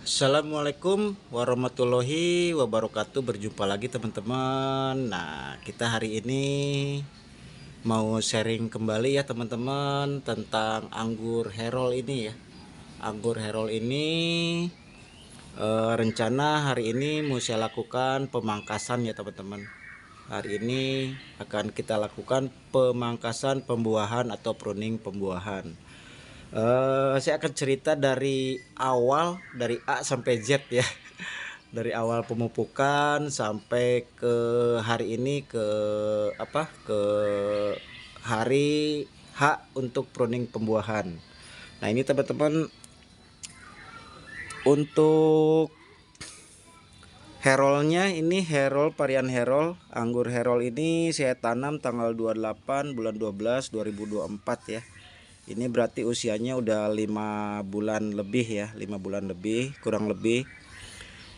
Assalamualaikum warahmatullahi wabarakatuh. Berjumpa lagi teman-teman. Nah, kita hari ini mau sharing kembali ya teman-teman tentang anggur Herol ini ya. Anggur Herol ini rencana hari ini mau saya lakukan pemangkasan ya teman-teman. Hari ini akan kita lakukan pemangkasan pembuahan atau pruning pembuahan. Saya akan cerita dari awal, dari A sampai Z ya. Dari awal pemupukan sampai ke hari ini, ke hari H untuk pruning pembuahan. Nah, ini teman-teman, untuk Herolnya ini Herol varian Herol. Anggur Herol ini saya tanam tanggal 28 bulan 12 2024 ya. Ini berarti usianya udah 5 bulan lebih ya, 5 bulan lebih kurang lebih.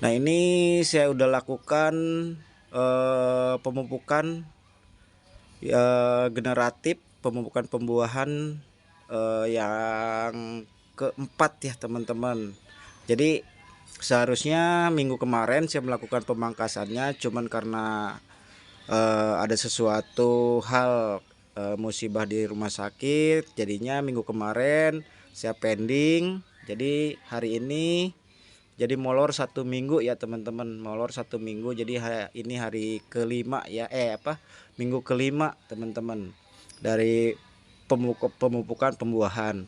Nah, ini saya udah lakukan pemupukan generatif, pemupukan pembuahan yang keempat ya teman-teman. Jadi seharusnya minggu kemarin saya melakukan pemangkasannya, cuman karena ada sesuatu hal, musibah di rumah sakit, jadinya minggu kemarin saya pending. Jadi hari ini jadi molor 1 minggu ya teman-teman, molor 1 minggu. Jadi ini hari kelima ya, minggu kelima teman-teman dari pemupukan pembuahan.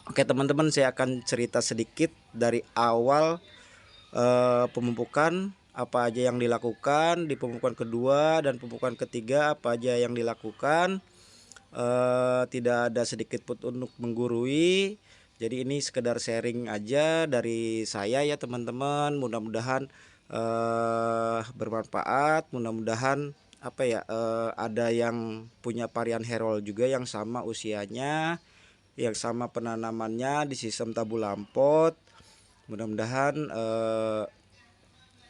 Oke teman-teman, saya akan cerita sedikit dari awal pemupukan, apa aja yang dilakukan di pemupukan kedua dan pemupukan ketiga, apa aja yang dilakukan. Tidak ada sedikit pun untuk menggurui. Jadi ini sekedar sharing aja dari saya ya teman-teman. Mudah-mudahan bermanfaat. Mudah-mudahan ada yang punya varian Herol juga yang sama usianya, yang sama penanamannya di sistem tabu lampot. Mudah-mudahan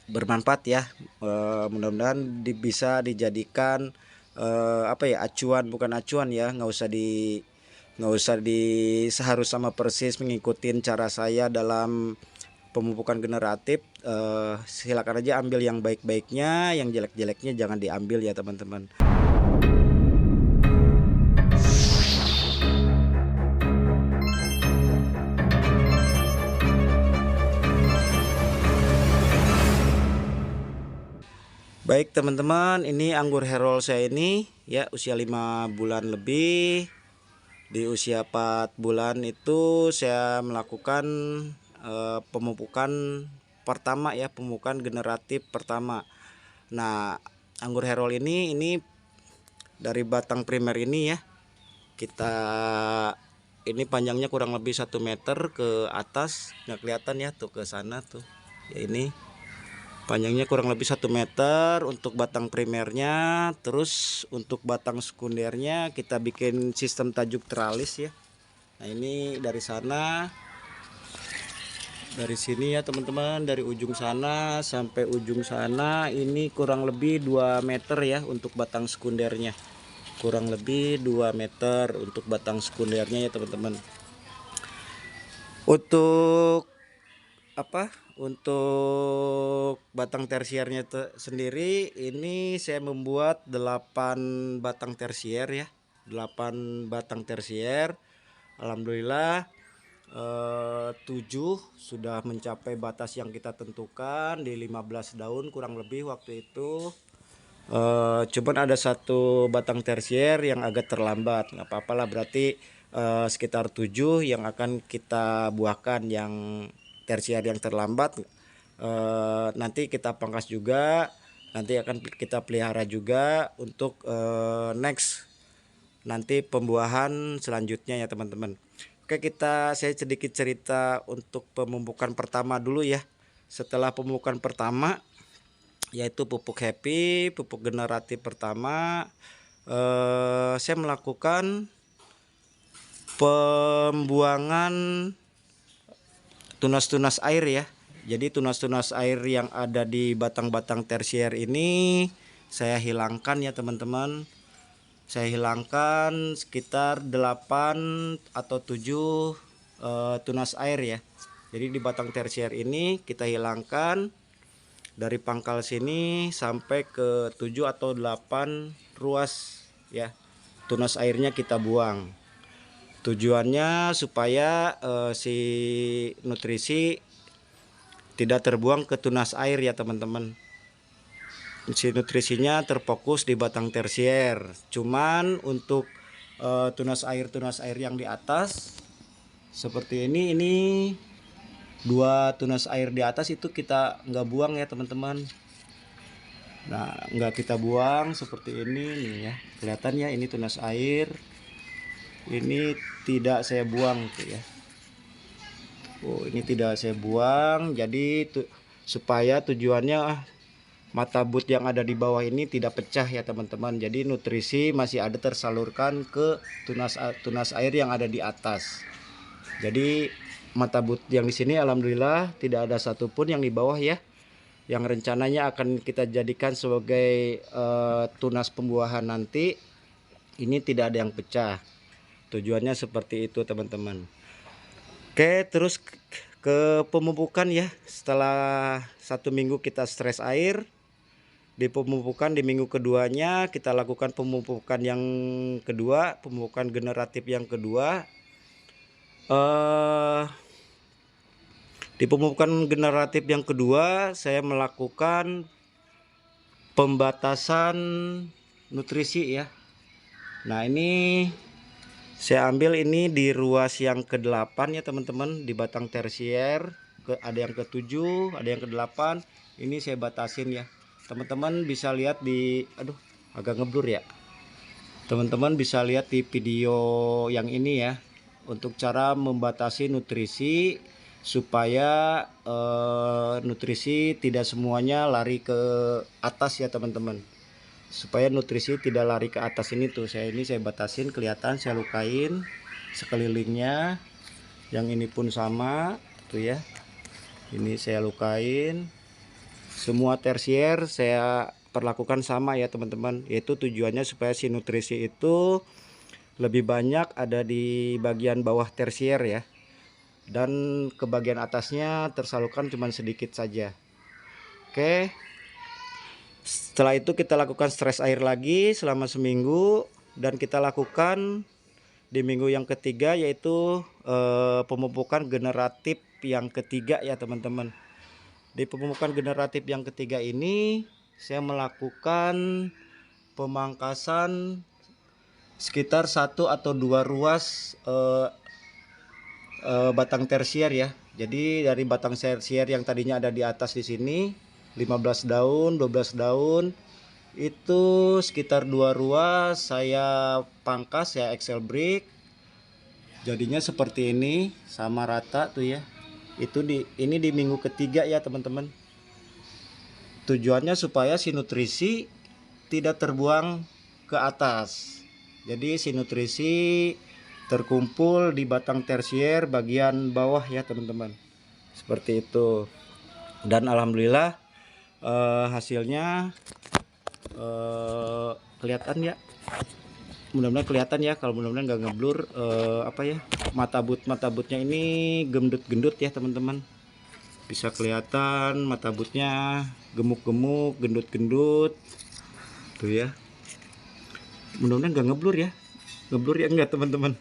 bermanfaat ya. Mudah-mudahan bisa dijadikan acuan, bukan acuan ya, nggak usah seharus sama persis mengikuti cara saya dalam pemupukan generatif. Silakan aja ambil yang baik-baiknya, yang jelek-jeleknya jangan diambil ya teman-teman. Baik teman-teman, ini anggur Herol saya ini ya, usia 5 bulan lebih. Di usia 4 bulan itu saya melakukan pemupukan pertama ya, pemupukan generatif pertama. Nah, anggur Herol ini dari batang primer ini ya, kita ini panjangnya kurang lebih 1 meter ke atas, nggak kelihatan ya tuh ke sana tuh ya. Ini panjangnya kurang lebih 1 meter untuk batang primernya. Terus untuk batang sekundernya kita bikin sistem tajuk teralis ya. Nah, ini dari sana, dari sini ya teman-teman, dari ujung sana sampai ujung sana ini kurang lebih 2 meter ya untuk batang sekundernya. Kurang lebih 2 meter untuk batang sekundernya ya teman-teman. Untuk batang tersiernya sendiri ini saya membuat 8 batang tersier ya, 8 batang tersier. Alhamdulillah 7 sudah mencapai batas yang kita tentukan di 15 daun kurang lebih waktu itu. Cuman ada 1 batang tersier yang agak terlambat, nggak apa-apa lah, berarti sekitar 7 yang akan kita buahkan. Yang tersier yang terlambat nanti kita pangkas juga, nanti akan kita pelihara juga untuk next nanti pembuahan selanjutnya ya teman-teman. Oke, saya sedikit cerita untuk pemupukan pertama dulu ya. Setelah pemupukan pertama yaitu pupuk happy, pupuk generatif pertama, saya melakukan pembuangan tunas-tunas air ya. Jadi tunas-tunas air yang ada di batang-batang tersier ini saya hilangkan ya teman-teman. Saya hilangkan sekitar 8 atau 7 tunas air ya. Jadi di batang tersier ini kita hilangkan dari pangkal sini sampai ke 7 atau 8 ruas ya. Tunas airnya kita buang. Tujuannya supaya si nutrisi tidak terbuang ke tunas air ya teman-teman. Si nutrisinya terfokus di batang tersier. Cuman untuk tunas air yang di atas seperti ini 2 tunas air di atas itu kita nggak buang ya teman-teman. Nah, nggak kita buang seperti ini nih ya. Kelihatan ya, ini tunas air. Ini tidak saya buang tuh ya. Oh, ini tidak saya buang. Jadi supaya tujuannya mata but yang ada di bawah ini tidak pecah ya teman-teman. Jadi nutrisi masih ada tersalurkan ke tunas air yang ada di atas. Jadi mata but yang di sini alhamdulillah tidak ada satupun yang di bawah ya, yang rencananya akan kita jadikan sebagai tunas pembuahan nanti. Ini tidak ada yang pecah. Tujuannya seperti itu teman-teman. Oke, terus ke pemupukan ya. Setelah 1 minggu kita stres air, di pemupukan di minggu keduanya kita lakukan pemupukan yang kedua, pemupukan generatif yang kedua. Di pemupukan generatif yang kedua saya melakukan pembatasan nutrisi ya. Nah, ini saya ambil ini di ruas yang ke-8 ya teman-teman, di batang tersier. Ada yang ke-7, ada yang ke-8. Ini saya batasin ya. Teman-teman bisa lihat di, aduh agak ngeblur ya. Teman-teman bisa lihat di video yang ini ya, untuk cara membatasi nutrisi supaya nutrisi tidak semuanya lari ke atas ya teman-teman. Supaya nutrisi tidak lari ke atas ini tuh, saya batasin, kelihatan saya lukain sekelilingnya. Yang ini pun sama tuh ya, ini saya lukain. Semua tersier saya perlakukan sama ya teman-teman, yaitu tujuannya supaya si nutrisi itu lebih banyak ada di bagian bawah tersier ya, dan ke bagian atasnya tersalurkan cuma sedikit saja. Oke, setelah itu kita lakukan stres air lagi selama seminggu, dan kita lakukan di minggu yang ketiga yaitu pemupukan generatif yang ketiga ya teman-teman. Di pemupukan generatif yang ketiga ini saya melakukan pemangkasan sekitar 1 atau 2 ruas batang tersier ya. Jadi dari batang tersier yang tadinya ada di atas di sini 15 daun, 12 daun, itu sekitar 2 ruas saya pangkas ya, Excel brick. Jadinya seperti ini, sama rata tuh ya. Ini di minggu ketiga ya teman-teman. Tujuannya supaya si nutrisi tidak terbuang ke atas. Jadi si nutrisi terkumpul di batang tersier bagian bawah ya teman-teman. Seperti itu. Dan alhamdulillah hasilnya kelihatan ya, mudah-mudahan kelihatan ya. Kalau mudah-mudahan nggak ngeblur apa ya, mata butnya ini gendut-gendut ya teman-teman, bisa kelihatan mata butnya gemuk-gemuk, gendut-gendut tuh ya. Mudah-mudahan nggak ngeblur ya, enggak teman-teman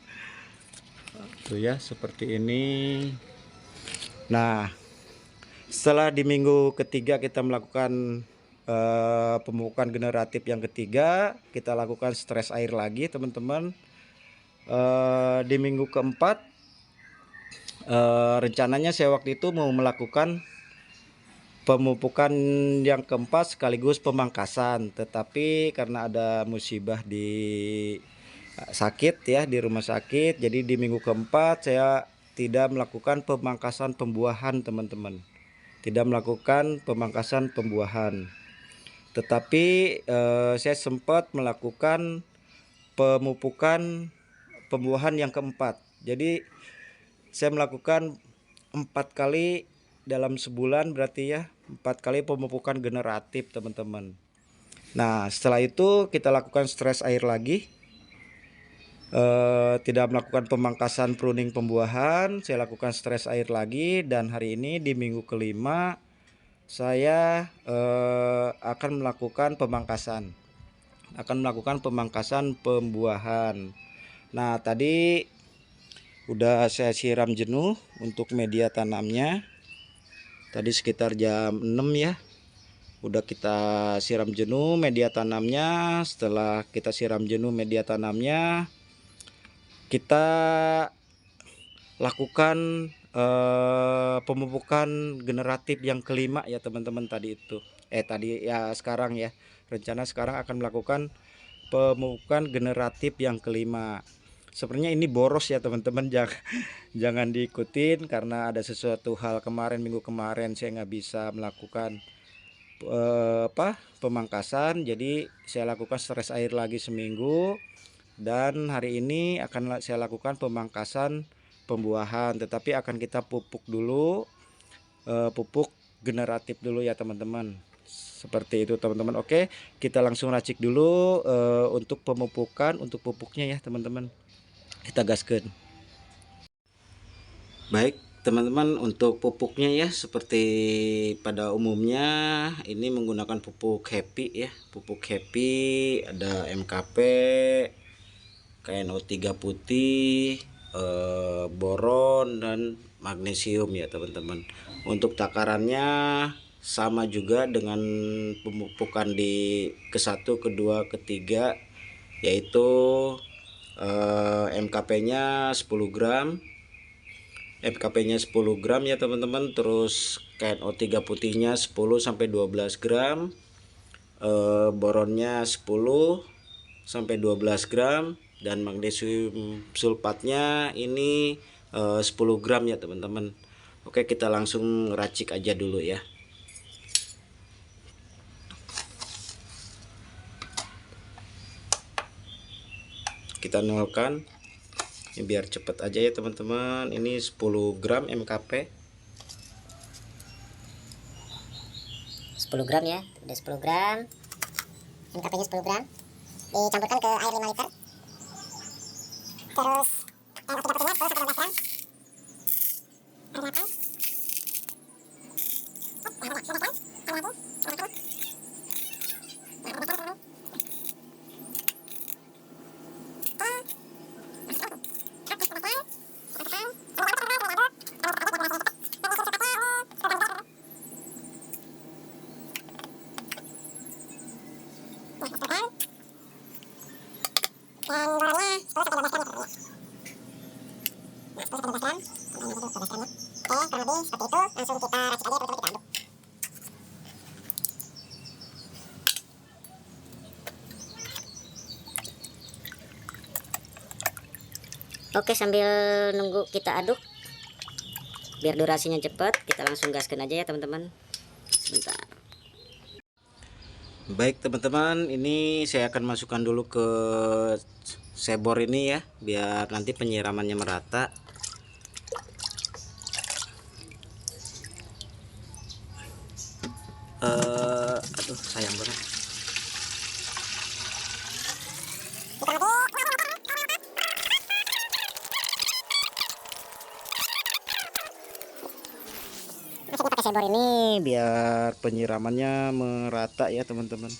tuh ya, seperti ini. Nah, setelah di minggu ketiga kita melakukan pemupukan generatif yang ketiga, kita lakukan stres air lagi teman-teman. Di minggu keempat rencananya saya waktu itu mau melakukan pemupukan yang keempat sekaligus pemangkasan, tetapi karena ada musibah di sakit ya, di rumah sakit, jadi di minggu keempat saya tidak melakukan pemangkasan pembuahan teman-teman, tidak melakukan pemangkasan pembuahan. Tetapi saya sempat melakukan pemupukan pembuahan yang keempat. Jadi saya melakukan 4 kali dalam sebulan, berarti ya 4 kali pemupukan generatif teman-teman. Nah, setelah itu kita lakukan stres air lagi. tidak melakukan pemangkasan pruning pembuahan, saya lakukan stres air lagi, dan hari ini di minggu kelima saya akan melakukan pemangkasan pembuahan. Nah, tadi udah saya siram jenuh untuk media tanamnya. Tadi sekitar jam 6 ya. Udah kita siram jenuh media tanamnya. Setelah kita siram jenuh media tanamnya, kita lakukan pemupukan generatif yang kelima ya teman-teman. Sekarang ya, rencana sekarang akan melakukan pemupukan generatif yang kelima. Sebenarnya ini boros ya teman-teman, jangan diikutin karena ada sesuatu hal minggu kemarin saya nggak bisa melakukan pemangkasan, jadi saya lakukan stres air lagi seminggu, dan hari ini akan saya lakukan pemangkasan pembuahan, tetapi akan kita pupuk dulu, pupuk generatif dulu ya teman-teman. Seperti itu teman-teman. Oke, kita langsung racik dulu untuk pemupukan, untuk pupuknya ya teman-teman. Kita gaskan. Baik teman-teman, untuk pupuknya ya seperti pada umumnya ini menggunakan pupuk Happy ya, pupuk Happy, ada MKP, KNO3 putih, boron dan magnesium ya teman-teman. Untuk takarannya sama juga dengan pemupukan di ke-1, kedua, ketiga, yaitu MKP-nya 10 gram, MKP-nya 10 gram ya teman-teman. Terus KNO3 putihnya 10 sampai 12 gram, boronnya 10 sampai 12 gram, dan magnesium sulfatnya ini 10 gram ya teman-teman. Oke, kita langsung racik aja dulu ya. Kita nolkan ini biar cepet aja ya teman-teman. Ini 10 gram MKP, 10 gram ya, udah 10 gram, MKP nya 10 gram, dicampurkan ke air 5 liter, terus air 3 putihnya 10 sampai 12 gram, dan boronnya 10 sampai 12 gram ya. Nah, 10 sampai 12 gram, tambahin lagi 12 gram ya. Oke, kurang lebih seperti itu. Langsung kita racik aja teman-teman, kita aduk. Oke, sambil nunggu kita aduk biar durasinya cepat, kita langsung gaskan aja ya teman-teman. Sebentar. Baik teman-teman, ini saya akan masukkan dulu ke sebor ini ya, biar nanti penyiramannya merata. Aduh sayang banget. Pakai sebor ini Biar penyiramannya merata ya teman-teman.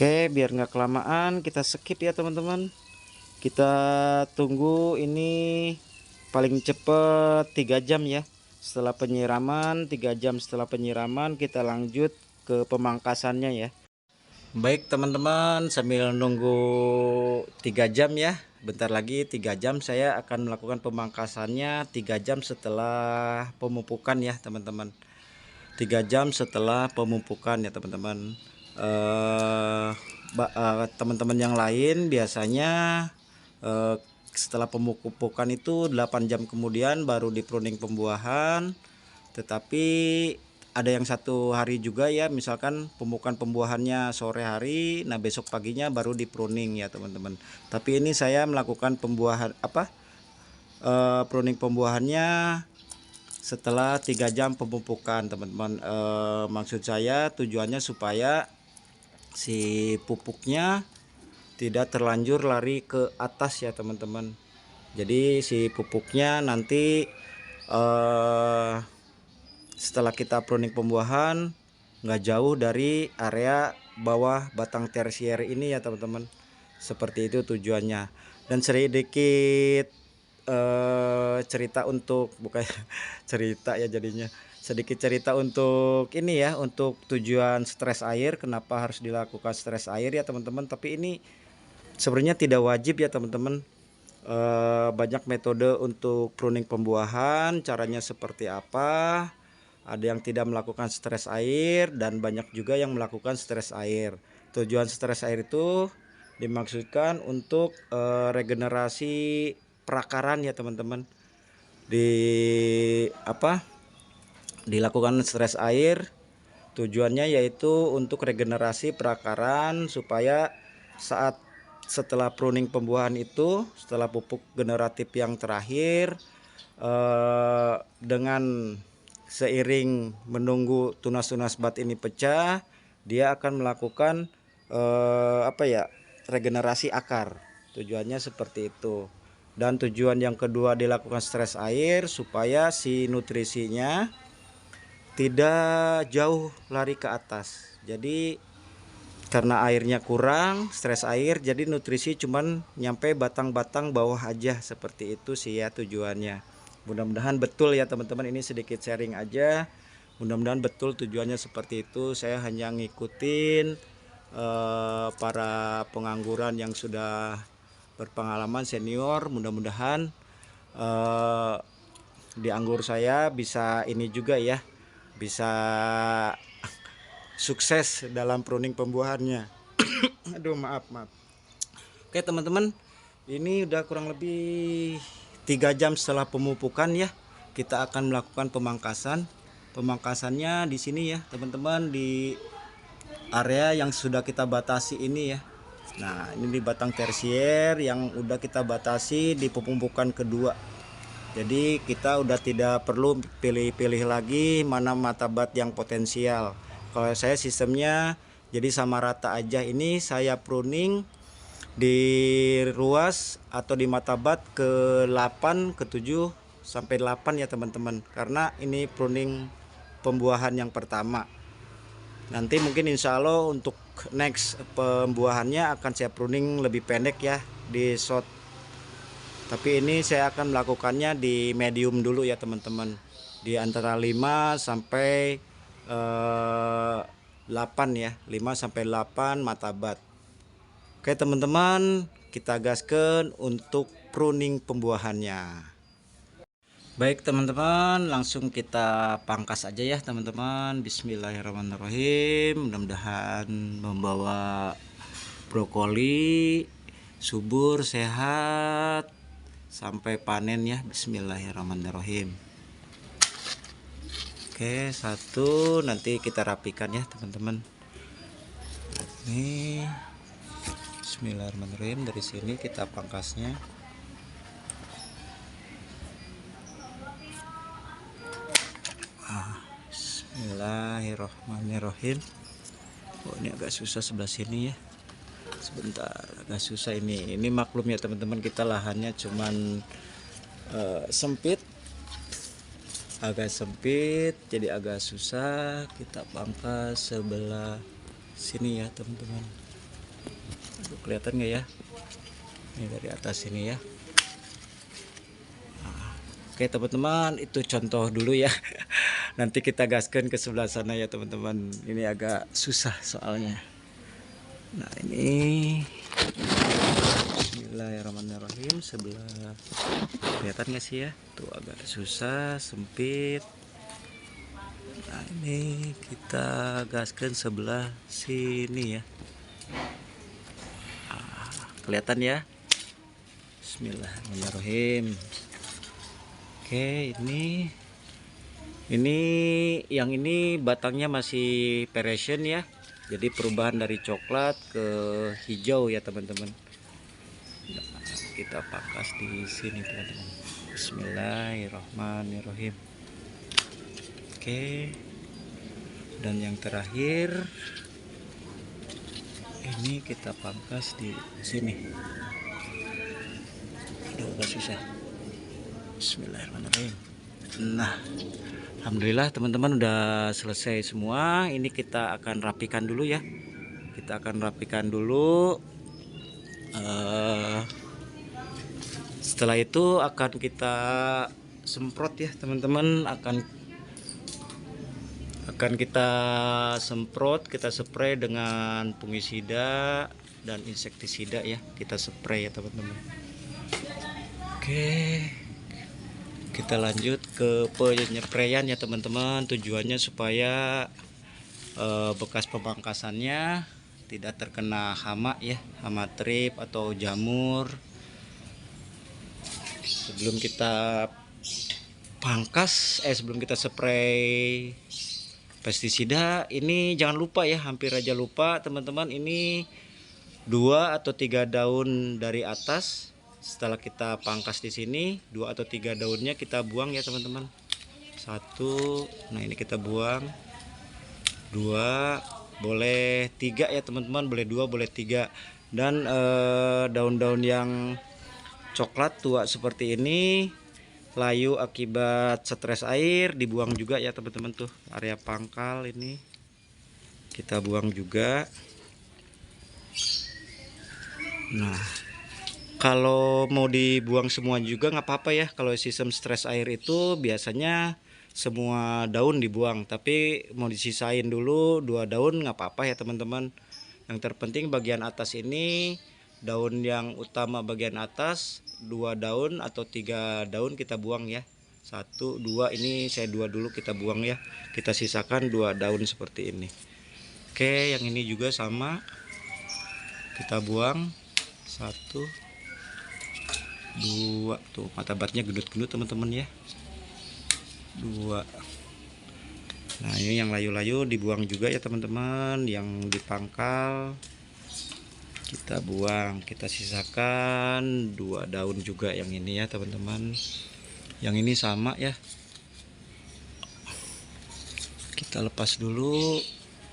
Oke, biar nggak kelamaan kita skip ya teman-teman. Kita tunggu ini paling cepet 3 jam ya. Setelah penyiraman, 3 jam setelah penyiraman kita lanjut ke pemangkasannya ya. Baik teman-teman, sambil nunggu 3 jam ya. Bentar lagi 3 jam saya akan melakukan pemangkasannya 3 jam setelah pemupukan ya teman-teman. 3 jam setelah pemupukan ya teman-teman. teman-teman yang lain biasanya setelah pemupukan itu 8 jam kemudian baru di pruning pembuahan, tetapi ada yang 1 hari juga ya, misalkan pemupukan pembuahannya sore hari, nah besok paginya baru di pruning ya teman-teman. Tapi ini saya melakukan pembuahan pruning pembuahannya setelah 3 jam pemupukan teman-teman. Maksud saya tujuannya supaya si pupuknya tidak terlanjur lari ke atas ya teman-teman. Jadi si pupuknya nanti setelah kita pruning pembuahan nggak jauh dari area bawah batang tersier ini ya teman-teman. Seperti itu tujuannya. Dan sedikit cerita untuk bukan cerita ya jadinya, sedikit cerita untuk ini ya, untuk tujuan stres air, kenapa harus dilakukan stres air ya teman-teman. Tapi ini sebenarnya tidak wajib ya teman-teman. Banyak metode untuk pruning pembuahan, caranya seperti apa. Ada yang tidak melakukan stres air dan banyak juga yang melakukan stres air. Tujuan stres air itu dimaksudkan untuk regenerasi perakaran ya teman-teman. Dilakukan stres air tujuannya yaitu untuk regenerasi perakaran supaya setelah pruning pembuahan itu, setelah pupuk generatif yang terakhir, dengan seiring menunggu tunas-tunas bat ini pecah, dia akan melakukan regenerasi akar. Tujuannya seperti itu. Dan tujuan yang kedua dilakukan stres air supaya si nutrisinya tidak jauh lari ke atas. Jadi karena airnya kurang, stres air, jadi nutrisi cuman nyampe batang-batang bawah aja. Seperti itu sih ya tujuannya. Mudah-mudahan betul ya teman-teman, ini sedikit sharing aja. Mudah-mudahan betul tujuannya seperti itu. Saya hanya ngikutin para pengangguran yang sudah berpengalaman senior. Mudah-mudahan di anggur saya bisa ini juga ya, bisa sukses dalam pruning pembuahannya. Aduh maaf. Oke teman-teman, ini udah kurang lebih 3 jam setelah pemupukan ya. Kita akan melakukan pemangkasan. Pemangkasannya di sini ya teman-teman, di area yang sudah kita batasi ini ya. Nah ini di batang tersier yang udah kita batasi di pemupukan kedua. Jadi kita udah tidak perlu pilih-pilih lagi mana mata bat yang potensial. Kalau saya sistemnya jadi sama rata aja. Ini saya pruning di ruas atau di mata bat ke-8, ke-7 sampai 8 ya teman-teman. Karena ini pruning pembuahan yang pertama. Nanti mungkin insya Allah untuk next pembuahannya akan saya pruning lebih pendek ya, di short. Tapi ini saya akan melakukannya di medium dulu ya teman-teman, di antara 5 sampai 8 ya, 5 sampai 8 mata bat. Oke teman-teman, kita gaskan untuk pruning pembuahannya. Baik teman-teman, langsung kita pangkas aja ya teman-teman. Bismillahirrahmanirrahim. Mudah-mudahan membawa brokoli subur, sehat sampai panen ya. Bismillahirrahmanirrahim. Oke, satu nanti kita rapikan ya teman-teman. Ini Bismillahirrahmanirrahim, dari sini kita pangkasnya. Bismillahirrahmanirrahim. Oh ini agak susah sebelah sini ya. Sebentar, agak susah ini. Ini maklum ya teman-teman, kita lahannya cuman sempit, agak sempit, jadi agak susah. Kita pangkas sebelah sini ya teman-teman. Kelihatan nggak ya? Ini dari atas sini ya. Oke teman-teman, itu contoh dulu ya. Nanti kita gaskan ke sebelah sana ya teman-teman. Ini agak susah soalnya. Nah ini Bismillahirrahmanirrahim, sebelah kelihatan nggak sih ya? Tuh agak susah, sempit. Nah ini kita gaskan sebelah sini ya. kelihatan ya. Bismillahirrahmanirrahim. Oke, ini yang ini batangnya masih peration ya. Jadi perubahan dari coklat ke hijau ya teman-teman. Nah, kita pangkas di sini teman-teman. Bismillahirrahmanirrahim. Oke. Dan yang terakhir ini kita pangkas di sini. Aduh, agak susah. Bismillahirrahmanirrahim. Nah, alhamdulillah teman-teman udah selesai semua. Ini kita akan rapikan dulu ya. Kita akan rapikan dulu. Setelah itu akan kita semprot ya teman-teman. Akan kita semprot, kita spray dengan fungisida dan insektisida ya. Kita spray ya teman-teman. Oke, kita lanjut ke penyepraian ya teman-teman. Tujuannya supaya bekas pemangkasannya tidak terkena hama ya, hama trip atau jamur. Sebelum kita pangkas, sebelum kita spray pestisida, ini jangan lupa ya, hampir aja lupa teman-teman, ini 2 atau 3 daun dari atas. Setelah kita pangkas di sini, 2 atau 3 daunnya kita buang ya teman-teman. 1, nah ini kita buang. 2, boleh 3 ya teman-teman, boleh 2, boleh 3. Dan daun-daun yang coklat tua seperti ini, layu akibat stres air, dibuang juga ya teman-teman. Tuh area pangkal ini kita buang juga. Nah, kalau mau dibuang semua juga nggak apa-apa ya. Kalau sistem stres air itu biasanya semua daun dibuang, tapi mau disisain dulu 2 daun nggak apa-apa ya teman-teman. Yang terpenting bagian atas ini, daun yang utama bagian atas 2 daun atau 3 daun kita buang ya. 1, 2, ini saya 2 dulu kita buang ya. Kita sisakan 2 daun seperti ini. Oke, yang ini juga sama, kita buang. 1, 2, tuh mata batnya gendut-gendut teman-teman ya. 2. Nah, ini yang layu-layu dibuang juga ya teman-teman. Yang dipangkal kita buang, kita sisakan 2 daun juga yang ini ya teman-teman. Yang ini sama ya. Kita lepas dulu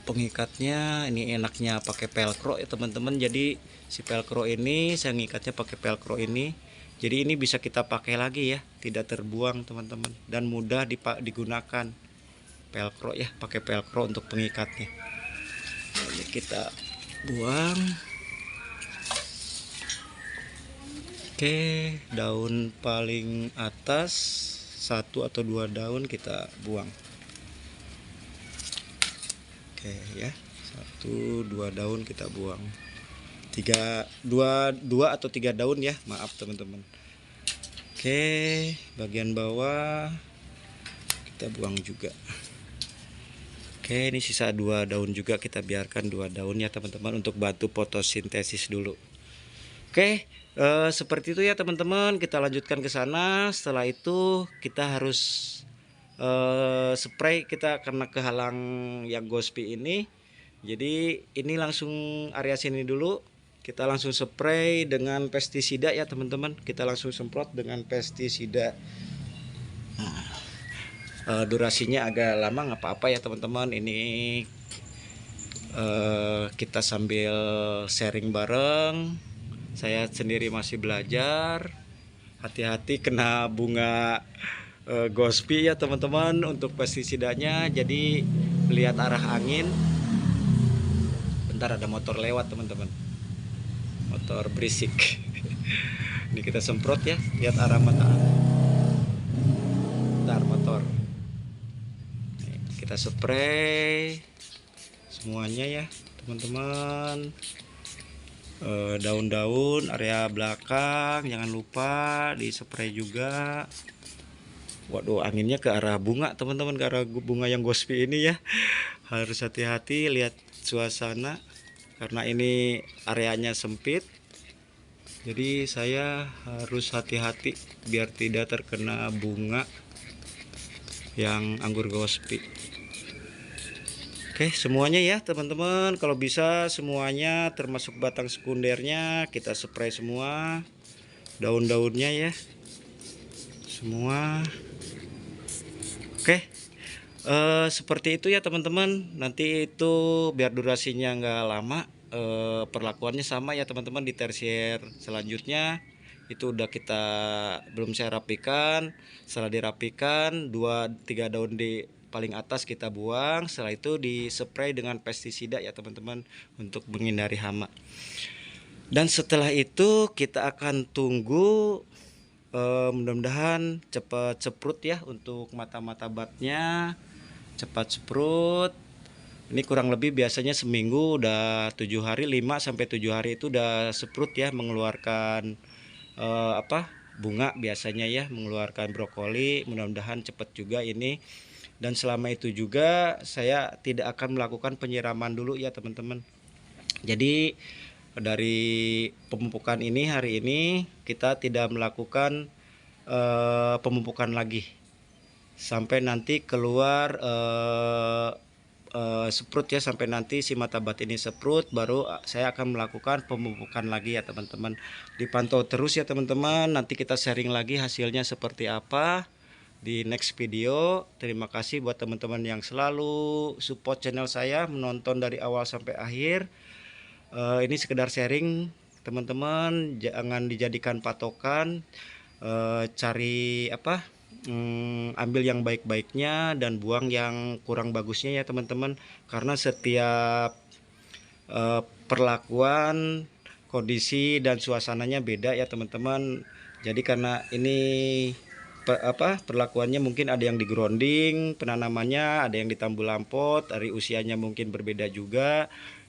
pengikatnya. Ini enaknya pakai velcro ya teman-teman. Jadi si velcro ini saya ngikatnya pakai velcro ini. Jadi ini bisa kita pakai lagi ya, tidak terbuang teman-teman, dan mudah digunakan. Velcro ya, pakai velcro untuk pengikatnya. Ini kita buang. Oke, daun paling atas 1 atau 2 daun kita buang. Oke ya, 1, 2 daun kita buang. 2 atau 3 daun ya, maaf teman-teman. Oke, bagian bawah kita buang juga. Oke, ini sisa 2 daun juga, kita biarkan 2 daun ya teman-teman untuk bantu fotosintesis dulu. Oke, seperti itu ya teman-teman. Kita lanjutkan ke sana. Setelah itu kita harus spray kita karena kehalang yang ghospi ini. Jadi ini langsung area sini dulu. Kita langsung spray dengan pestisida ya teman-teman. Kita langsung semprot dengan pestisida. Nah, durasinya agak lama nggak apa-apa ya teman-teman. Ini kita sambil sharing bareng. Saya sendiri masih belajar. Hati-hati kena bunga ghospi ya teman-teman untuk pestisidanya. Jadi lihat arah angin. Bentar, ada motor lewat teman-teman. Motor berisik. Ini kita semprot ya, lihat arah mata. Bentar, motor. Nih, kita spray semuanya ya teman-teman. Daun-daun area belakang jangan lupa di spray juga. Waduh, anginnya ke arah bunga teman-teman, ke arah bunga yang ghospi ini ya. Harus hati-hati lihat suasana karena ini areanya sempit. Jadi saya harus hati-hati biar tidak terkena bunga yang anggur gospi. Oke, semuanya ya teman-teman, kalau bisa semuanya termasuk batang sekundernya kita spray semua, daun-daunnya ya semua. Oke, seperti itu ya teman-teman. Nanti itu biar durasinya nggak lama, perlakuannya sama ya teman-teman di tersier selanjutnya. Itu udah kita belum saya rapikan. Setelah dirapikan 2-3 daun di paling atas kita buang. Setelah itu dispray dengan pestisida ya teman-teman untuk menghindari hama. Dan setelah itu kita akan tunggu, mudah-mudahan cepat seprut ya untuk mata-mata batnya, cepat seprut. Ini kurang lebih biasanya seminggu udah 7 hari, 5-7 hari itu udah seprut ya, mengeluarkan bunga biasanya ya, mengeluarkan brokoli. Mudah-mudahan cepat juga ini. Dan selama itu juga saya tidak akan melakukan penyiraman dulu ya teman-teman. Jadi dari pemupukan ini hari ini kita tidak melakukan pemupukan lagi sampai nanti keluar seprut ya, sampai nanti si mata bat ini seprut baru saya akan melakukan pemupukan lagi ya teman-teman. Dipantau terus ya teman-teman, nanti kita sharing lagi hasilnya seperti apa di next video. Terima kasih buat teman-teman yang selalu support channel saya, menonton dari awal sampai akhir. Ini sekedar sharing teman-teman, jangan dijadikan patokan. Cari ambil yang baik-baiknya dan buang yang kurang bagusnya ya teman-teman, karena setiap perlakuan, kondisi dan suasananya beda ya teman-teman. Jadi karena ini perlakuannya mungkin ada yang di grounding penanamannya, ada yang di tambu lampot, dari usianya mungkin berbeda juga.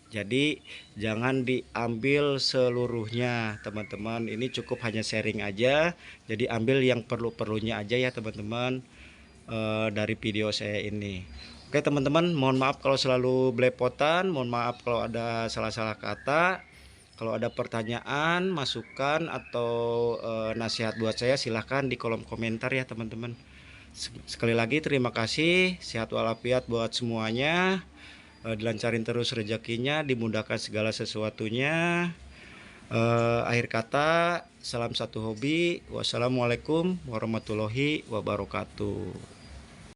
Jadi jangan diambil seluruhnya teman-teman, ini cukup hanya sharing aja. Jadi ambil yang perlu-perlunya aja ya teman-teman dari video saya ini. Oke teman-teman, mohon maaf kalau selalu belepotan, mohon maaf kalau ada salah-salah kata. Kalau ada pertanyaan, masukan atau nasihat buat saya, silahkan di kolom komentar ya teman-teman. Sekali lagi terima kasih, sehat walafiat buat semuanya. Dilancarin terus rezekinya, dimudahkan segala sesuatunya. Akhir kata, salam satu hobi. Wassalamualaikum warahmatullahi wabarakatuh.